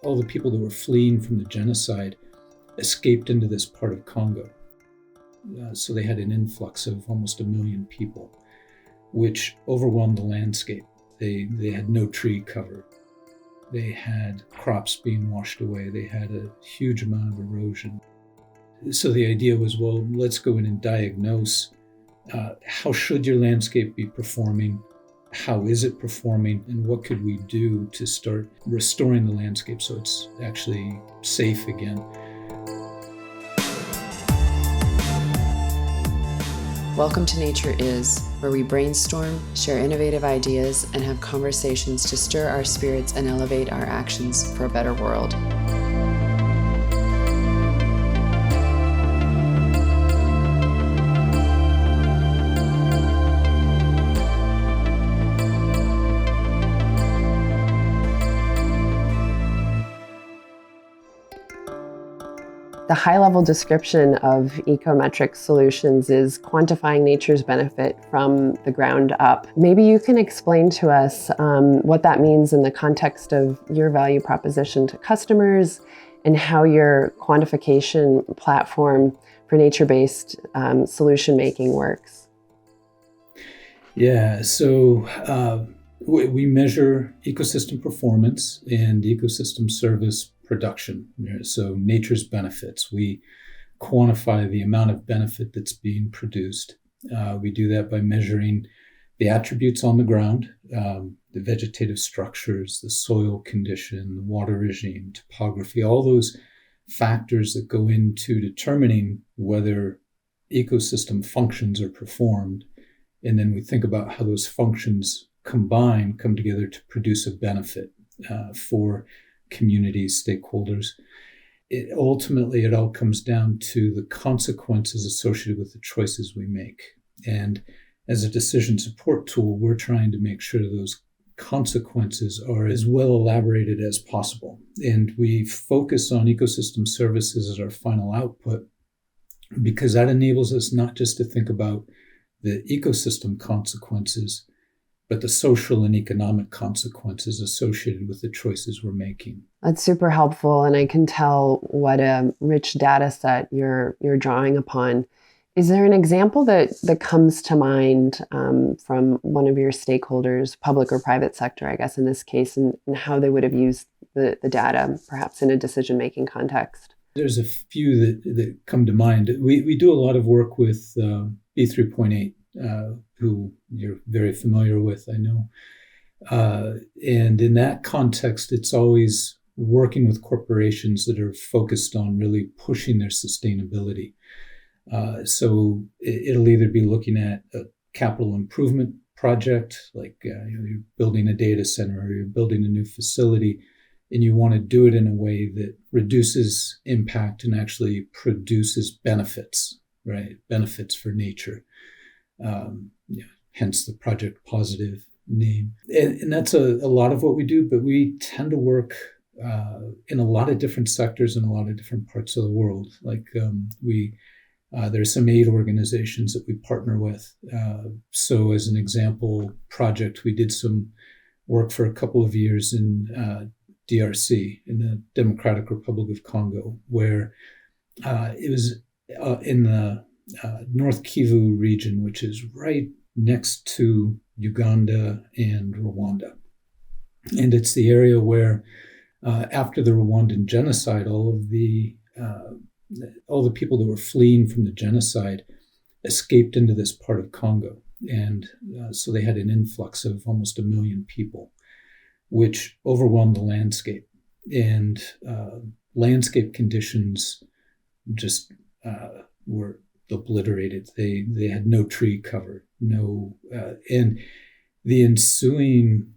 all the people that were fleeing from the genocide escaped into this part of Congo. So they had an influx of almost 1 million people, which overwhelmed the landscape. They had no tree cover. They had crops being washed away. They had a huge amount of erosion. So the idea was, well, let's go in and diagnose how should your landscape be performing? How is it performing? And what could we do to start restoring the landscape so it's actually safe again? Welcome to NatureIs, where we brainstorm, share innovative ideas, and have conversations to stir our spirits and elevate our actions for a better world. The high-level description of Ecometric solutions is quantifying nature's benefit from the ground up. Maybe you can explain to us what that means in the context of your value proposition to customers and how your quantification platform for nature-based solution making works. Yeah, so we measure ecosystem performance and ecosystem service production. So nature's benefits. We quantify the amount of benefit that's being produced. We do that by measuring the attributes on the ground, the vegetative structures, the soil condition, the water regime, topography, all those factors that go into determining whether ecosystem functions are performed. And then we think about how those functions come together to produce a benefit for communities, stakeholders. Ultimately, it all comes down to the consequences associated with the choices we make. And as a decision support tool, we're trying to make sure those consequences are as well elaborated as possible. And we focus on ecosystem services as our final output because that enables us not just to think about the ecosystem consequences, but the social and economic consequences associated with the choices we're making. That's super helpful, and I can tell what a rich data set you're drawing upon. Is there an example that comes to mind from one of your stakeholders, public or private sector, I guess in this case, and how they would have used the data, perhaps in a decision-making context? There's a few that come to mind. We do a lot of work with E3.8, who you're very familiar with, I know. And in that context, it's always working with corporations that are focused on really pushing their sustainability. So it'll either be looking at a capital improvement project, like you're building a data center or you're building a new facility, and you want to do it in a way that reduces impact and actually produces benefits, right? Benefits for nature. Hence the Project Positive name. And that's a lot of what we do, but we tend to work in a lot of different sectors in a lot of different parts of the world. Like there's some aid organizations that we partner with. So as an example project, we did some work for a couple of years in DRC, in the Democratic Republic of Congo, where it was in the North Kivu region, which is right next to Uganda and Rwanda. And it's the area where after the Rwandan genocide, all the people that were fleeing from the genocide escaped into this part of Congo. And so they had an influx of almost 1 million people, which overwhelmed the landscape. And landscape conditions just were obliterated. They had no tree cover, and the ensuing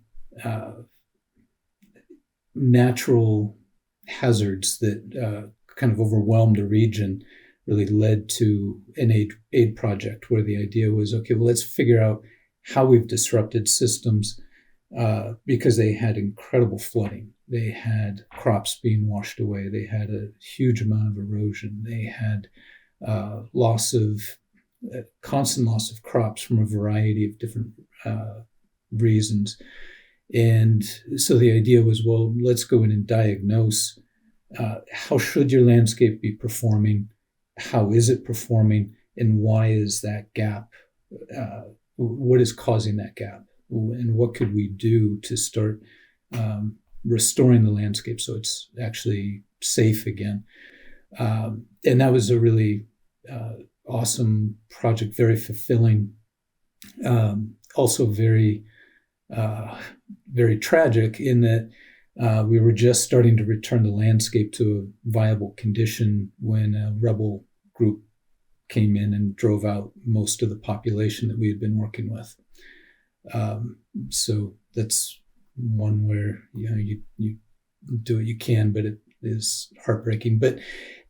natural hazards that kind of overwhelmed the region really led to an aid project where the idea was, okay, well, let's figure out how we've disrupted systems because they had incredible flooding. They had crops being washed away. They had a huge amount of erosion. They had constant loss of crops from a variety of different reasons. And so the idea was, well, let's go in and diagnose how should your landscape be performing, how is it performing, and why is that gap? What is causing that gap? And what could we do to start restoring the landscape so it's actually safe again? And that was a really awesome project, very fulfilling, also very, very tragic in that we were just starting to return the landscape to a viable condition when a rebel group came in and drove out most of the population that we had been working with. So that's one where you do what you can, but it is heartbreaking. But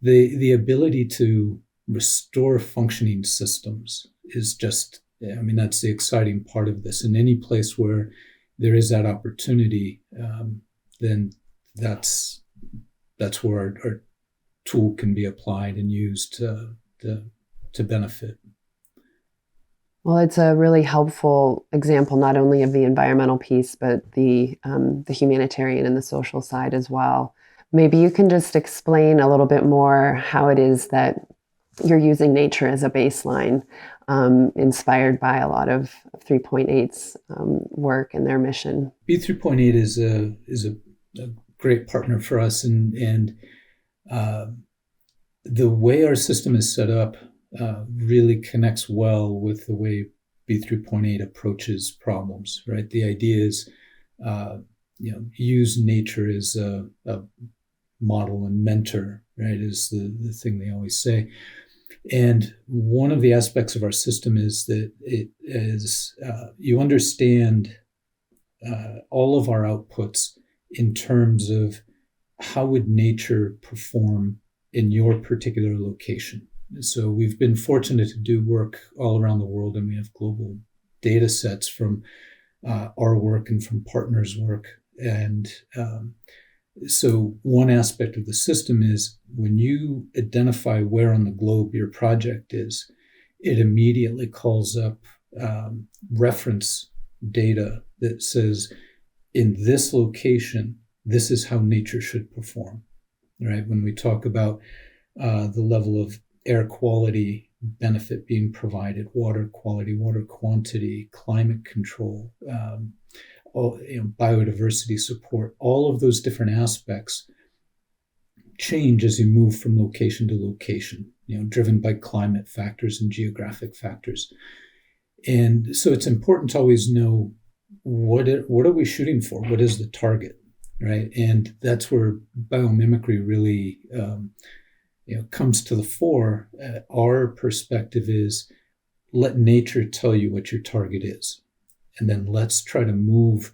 the ability to restore functioning systems is just, that's the exciting part of this. And any place where there is that opportunity, then that's where our tool can be applied and used to benefit. Well, it's a really helpful example, not only of the environmental piece, but the humanitarian and the social side as well. Maybe you can just explain a little bit more how it is that you're using nature as a baseline, inspired by a lot of 3.8's work and their mission. B3.8 is a great partner for us, and the way our system is set up really connects well with the way B3.8 approaches problems, right? The idea is, use nature as a model and mentor, right, is the thing they always say. And one of the aspects of our system is that it is, you understand all of our outputs in terms of how would nature perform in your particular location. So we've been fortunate to do work all around the world, and we have global data sets from our work and from partners' work. And so one aspect of the system is when you identify where on the globe your project is, it immediately calls up reference data that says, in this location, this is how nature should perform, right? When we talk about the level of air quality benefit being provided, water quality, water quantity, climate control, biodiversity support, all of those different aspects change as you move from location to location, driven by climate factors and geographic factors. And so it's important to always know what are we shooting for? What is the target, right? And that's where biomimicry really comes to the fore. Our perspective is, let nature tell you what your target is. And then let's try to move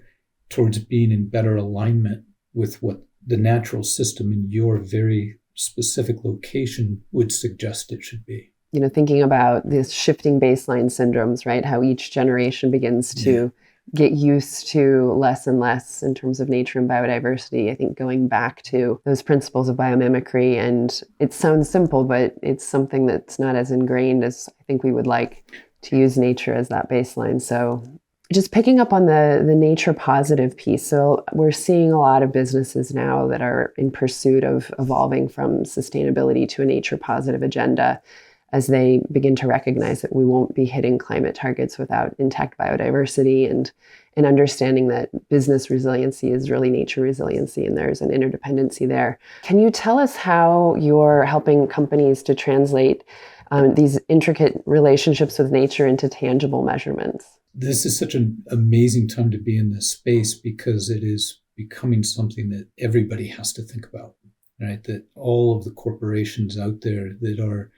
towards being in better alignment with what the natural system in your very specific location would suggest it should be. Thinking about this shifting baseline syndromes, right? How each generation begins to get used to less and less in terms of nature and biodiversity. I think going back to those principles of biomimicry, and it sounds simple, but it's something that's not as ingrained as I think we would like, to use nature as that baseline. So just picking up on the nature positive piece. So we're seeing a lot of businesses now that are in pursuit of evolving from sustainability to a nature positive agenda, as they begin to recognize that we won't be hitting climate targets without intact biodiversity, and understanding that business resiliency is really nature resiliency, and there's an interdependency there. Can you tell us how you're helping companies to translate these intricate relationships with nature into tangible measurements? This is such an amazing time to be in this space, because it is becoming something that everybody has to think about, right? That all of the corporations out there that are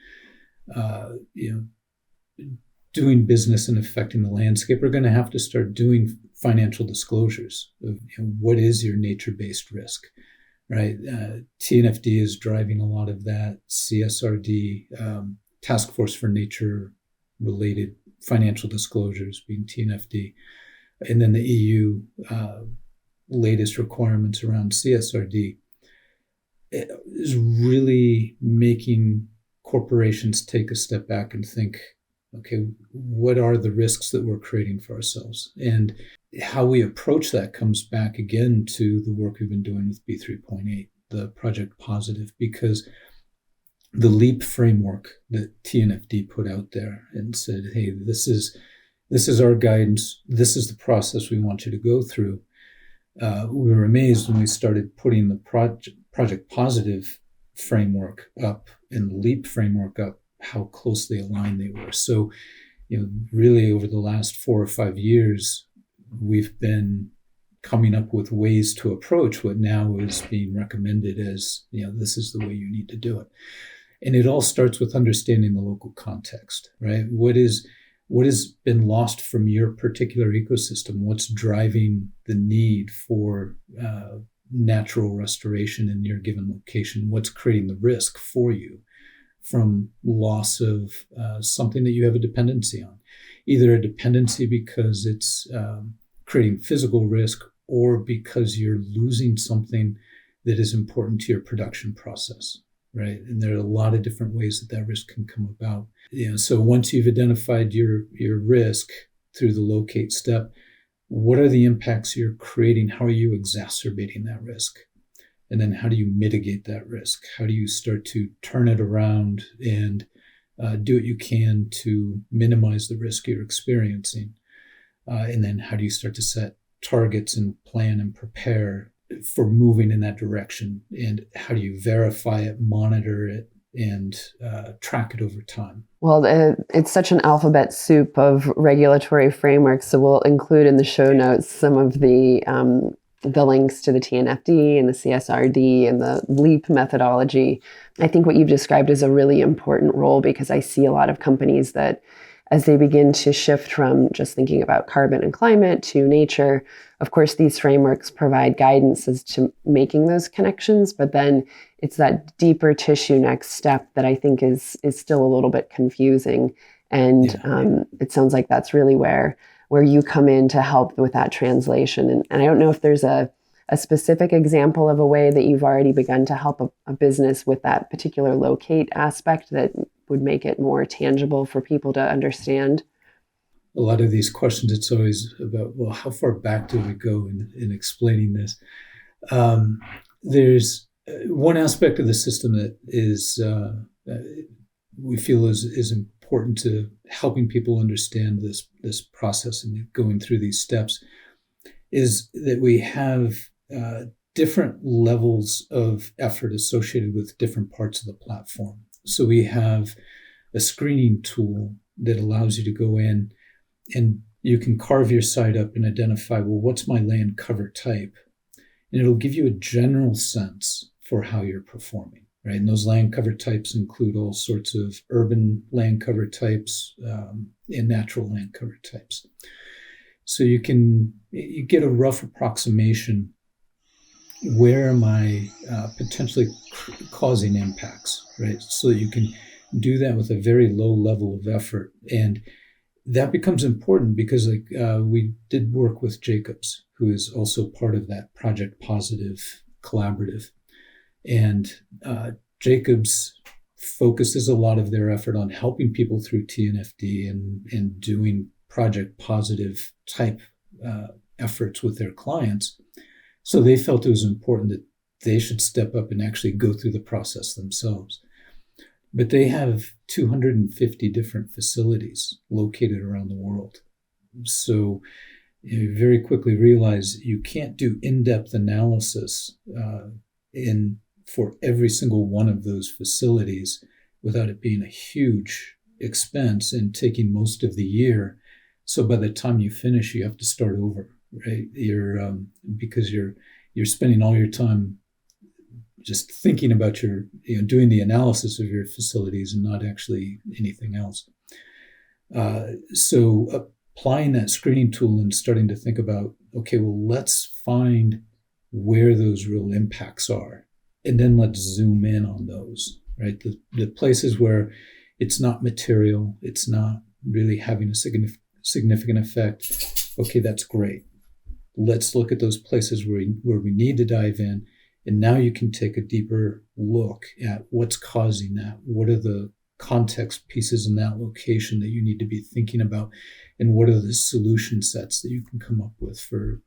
doing business and affecting the landscape are going to have to start doing financial disclosures of what is your nature-based risk, right? TNFD is driving a lot of that. CSRD, Task Force for Nature-related Financial Disclosures, being TNFD, and then the EU latest requirements around CSRD is really making corporations take a step back and think, okay, what are the risks that we're creating for ourselves? And how we approach that comes back again to the work we've been doing with B3.8, the Project Positive, because the LEAP framework that TNFD put out there and said, hey, this is our guidance. This is the process we want you to go through. We were amazed when we started putting the Project Positive framework up and the LEAP framework up, how closely aligned they were. So, really over the last 4 or 5 years, we've been coming up with ways to approach what now is being recommended as, this is the way you need to do it. And it all starts with understanding the local context, right? What has been lost from your particular ecosystem? What's driving the need for natural restoration in your given location? What's creating the risk for you from loss of something that you have a dependency on? Either a dependency because it's creating physical risk, or because you're losing something that is important to your production process, right? And there are a lot of different ways that risk can come about. So once you've identified your risk through the locate step, what are the impacts you're creating? How are you exacerbating that risk? And then how do you mitigate that risk? How do you start to turn it around and do what you can to minimize the risk you're experiencing? And then how do you start to set targets and plan and prepare for moving in that direction? And how do you verify it, monitor it, and track it over time? Well, it's such an alphabet soup of regulatory frameworks. So we'll include in the show notes some of the links to the TNFD and the CSRD and the LEAP methodology. I think what you've described is a really important role, because I see a lot of companies that, as they begin to shift from just thinking about carbon and climate to nature, of course, these frameworks provide guidance as to making those connections, but then it's that deeper tissue next step that I think is still a little bit confusing. And it sounds like that's really where you come in to help with that translation. And I don't know if there's a specific example of a way that you've already begun to help a business with that particular locate aspect that would make it more tangible for people to understand. A lot of these questions, it's always about, well, how far back do we go in explaining this? There's one aspect of the system that is we feel is important to helping people understand this process and going through these steps, is that we have different levels of effort associated with different parts of the platform. So we have a screening tool that allows you to go in and you can carve your site up and identify, well, what's my land cover type? And it'll give you a general sense for how you're performing, right? And those land cover types include all sorts of urban land cover types and natural land cover types. So you get a rough approximation. Where am I potentially causing impacts, right? So that you can do that with a very low level of effort. And that becomes important because we did work with Jacobs, who is also part of that Project Positive collaborative. And Jacobs focuses a lot of their effort on helping people through TNFD and doing Project Positive type efforts with their clients. So they felt it was important that they should step up and actually go through the process themselves. But they have 250 different facilities located around the world. So you very quickly realize you can't do in-depth analysis for every single one of those facilities without it being a huge expense and taking most of the year. So by the time you finish, you have to start over, right? Because you're spending all your time just thinking about doing the analysis of your facilities and not actually anything else. So applying that screening tool and starting to think about, okay, well, let's find where those real impacts are, and then let's zoom in on those, right? The places where it's not material, it's not really having a significant effect. Okay, that's great. Let's look at those places where we need to dive in. And now you can take a deeper look at what's causing that. What are the context pieces in that location that you need to be thinking about, and what are the solution sets that you can come up with for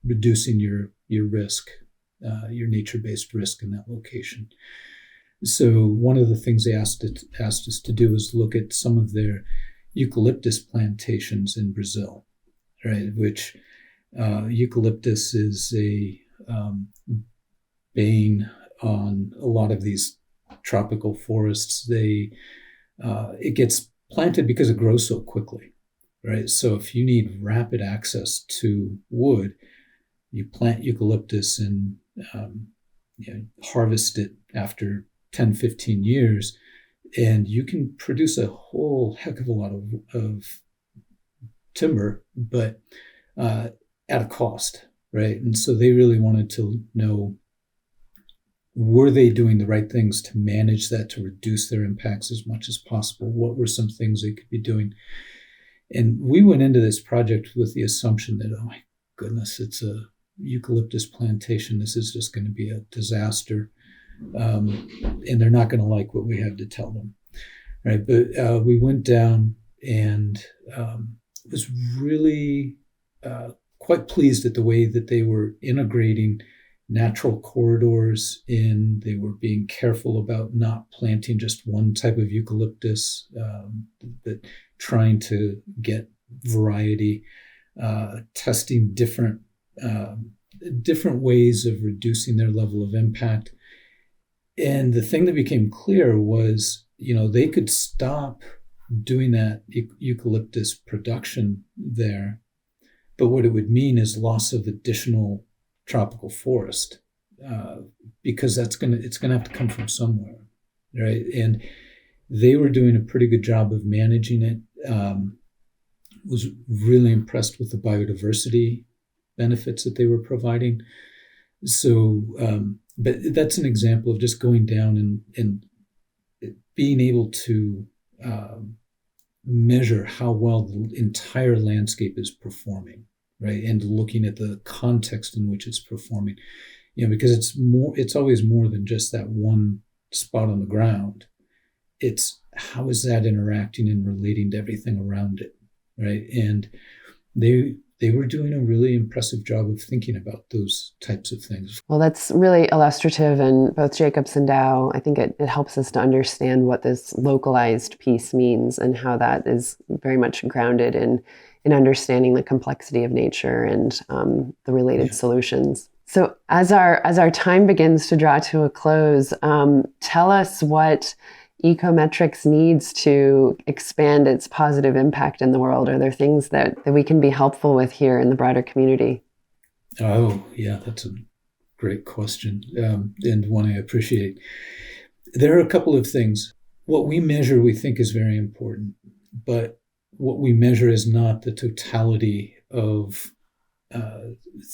reducing your risk, your nature-based risk in that location. So one of the things they asked us to do is look at some of their eucalyptus plantations in Brazil, right? Which eucalyptus is a bane on a lot of these tropical forests. It gets planted because it grows so quickly, right? So if you need rapid access to wood, you plant eucalyptus and harvest it after 10, 15 years, and you can produce a whole heck of a lot of timber, but at a cost, right? And so they really wanted to know, were they doing the right things to manage that, to reduce their impacts as much as possible? What were some things they could be doing? And we went into this project with the assumption that, oh my goodness, it's a eucalyptus plantation. This is just going to be a disaster. And they're not going to like what we have to tell them, right? But we went down and was really quite pleased at the way that they were integrating natural corridors in. They were being careful about not planting just one type of eucalyptus, but trying to get variety, testing different ways of reducing their level of impact. And the thing that became clear was, they could stop doing that eucalyptus production there, but what it would mean is loss of additional tropical forest, because it's going to have to come from somewhere, right? And they were doing a pretty good job of managing it. Was really impressed with the biodiversity benefits that they were providing. So, but that's an example of just going down and being able to measure how well the entire landscape is performing, right? And looking at the context in which it's performing, because it's always more than just that one spot on the ground. It's how is that interacting and relating to everything around it, right? And they were doing a really impressive job of thinking about those types of things. Well, that's really illustrative, and both Jacobs and Dow, I think it helps us to understand what this localized piece means and how that is very much grounded in understanding the complexity of nature and the related solutions. So as our time begins to draw to a close, tell us what Ecometrix needs to expand its positive impact in the world. Are there things that we can be helpful with here in the broader community? Oh, yeah, that's a great question, and one I appreciate. There are a couple of things. What we measure we think is very important, but what we measure is not the totality of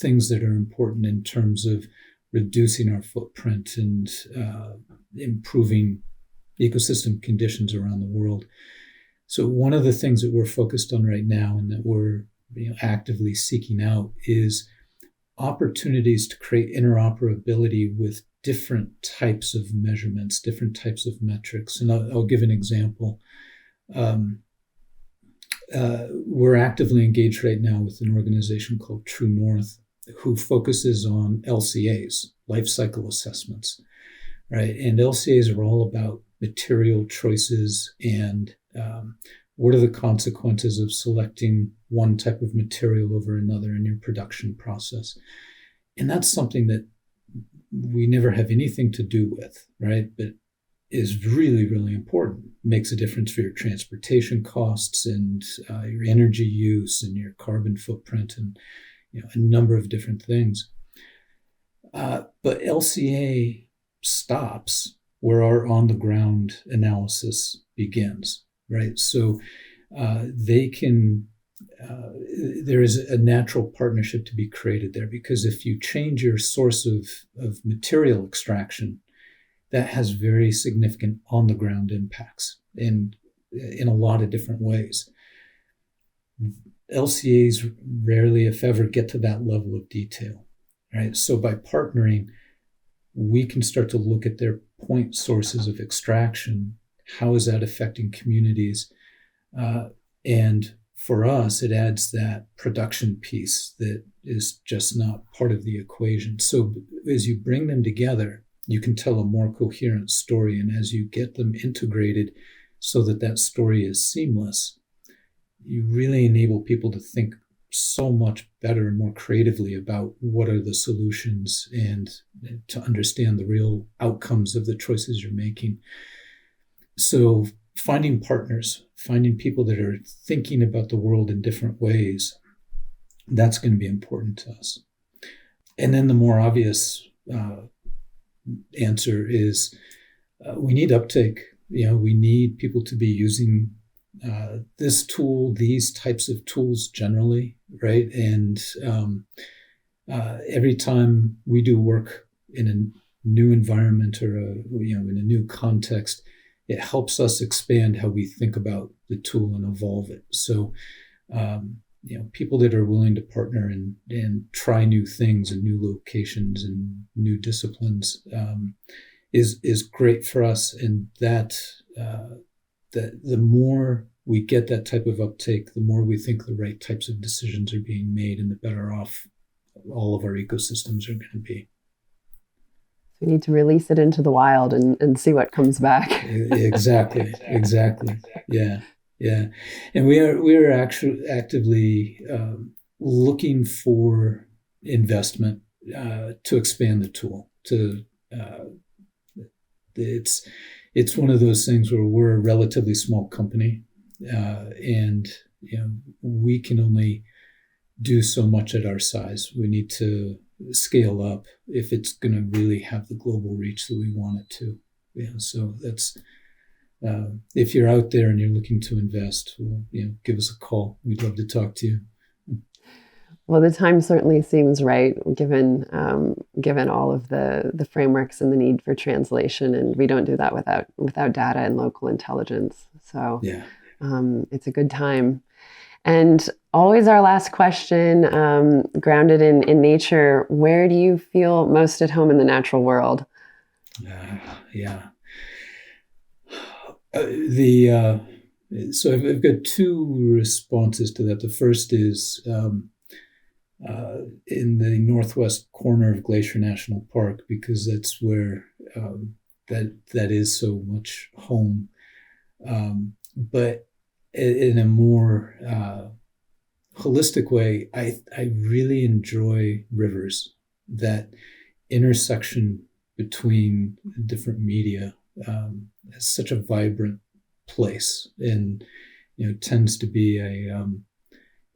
things that are important in terms of reducing our footprint and improving ecosystem conditions around the world. So one of the things that we're focused on right now and that we're actively seeking out is opportunities to create interoperability with different types of measurements, different types of metrics. And I'll give an example. We're actively engaged right now with an organization called True North, who focuses on LCAs, life cycle assessments, right? And LCAs are all about material choices and what are the consequences of selecting one type of material over another in your production process. And that's something that we never have anything to do with, right? But is really, really important. Makes a difference for your transportation costs and your energy use and your carbon footprint and a number of different things. But LCA stops where our on-the-ground analysis begins, right? So they can, there is a natural partnership to be created there, because if you change your source of material extraction, that has very significant on-the-ground impacts in a lot of different ways. LCAs rarely, if ever, get to that level of detail, right? So by partnering, we can start to look at their point sources of extraction. how is that affecting communities? And for us, it adds that production piece that is just not part of the equation. So as you bring them together, you can tell a more coherent story. And as you get them integrated so that that story is seamless, you really enable people to think so much better and more creatively about what are the solutions and to understand the real outcomes of the choices you're making. So finding partners, finding people that are thinking about the world in different ways, that's going to be important to us. And then the more obvious answer is we need uptake. We need people to be using this tool, these types of tools generally, right? And every time we do work in a new environment or in a new context, it helps us expand how we think about the tool and evolve it. So, people that are willing to partner and try new things and new locations and new disciplines is great for us. And that the more we get that type of uptake, the more we think the right types of decisions are being made, and the better off all of our ecosystems are going to be. We need to release it into the wild and see what comes back. Exactly. Yeah. And we are actually actively looking for investment to expand the tool. It's one of those things where we're a relatively small company, and we can only do so much at our size. We need to scale up if it's going to really have the global reach that we want it to. So that's if you're out there and you're looking to invest, give us a call. We'd love to talk to you. Well, the time certainly seems right, given all of the frameworks and the need for translation, and we don't do that without data and local intelligence. So yeah, it's a good time. And always our last question, grounded in nature, where do you feel most at home in the natural world? So I've got two responses to that. The first is in the northwest corner of Glacier National Park, because that's where that is so much home. But in a more holistic way, I really enjoy rivers. That intersection between different media is such a vibrant place, and tends to be a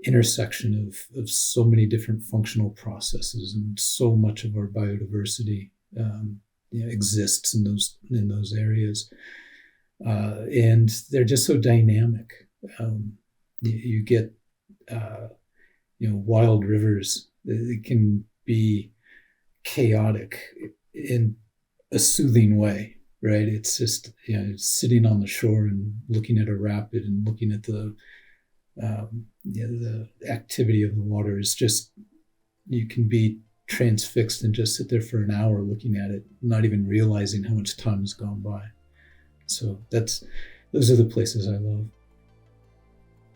intersection of so many different functional processes, and so much of our biodiversity exists in those areas, and they're just so dynamic. You get wild rivers. It can be chaotic in a soothing way, right? It's just sitting on the shore and looking at a rapid and looking at the activity of the water is just, you can be transfixed and just sit there for an hour looking at it, not even realizing how much time has gone by. So those are the places I love.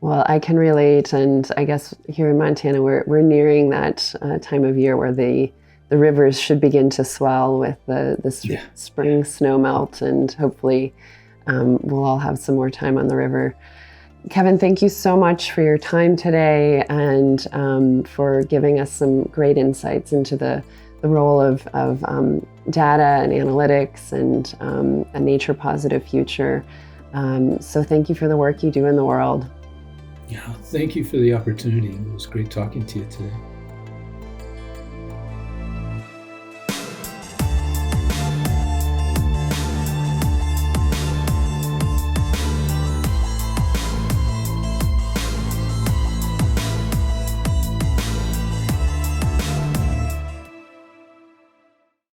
Well, I can relate, and I guess here in Montana, we're nearing that time of year where the rivers should begin to swell with the spring snow melt, and hopefully we'll all have some more time on the river. Kevin, thank you so much for your time today, and for giving us some great insights into the role of data and analytics and a nature positive future. So thank you for the work you do in the world. Yeah, thank you for the opportunity. It was great talking to you today.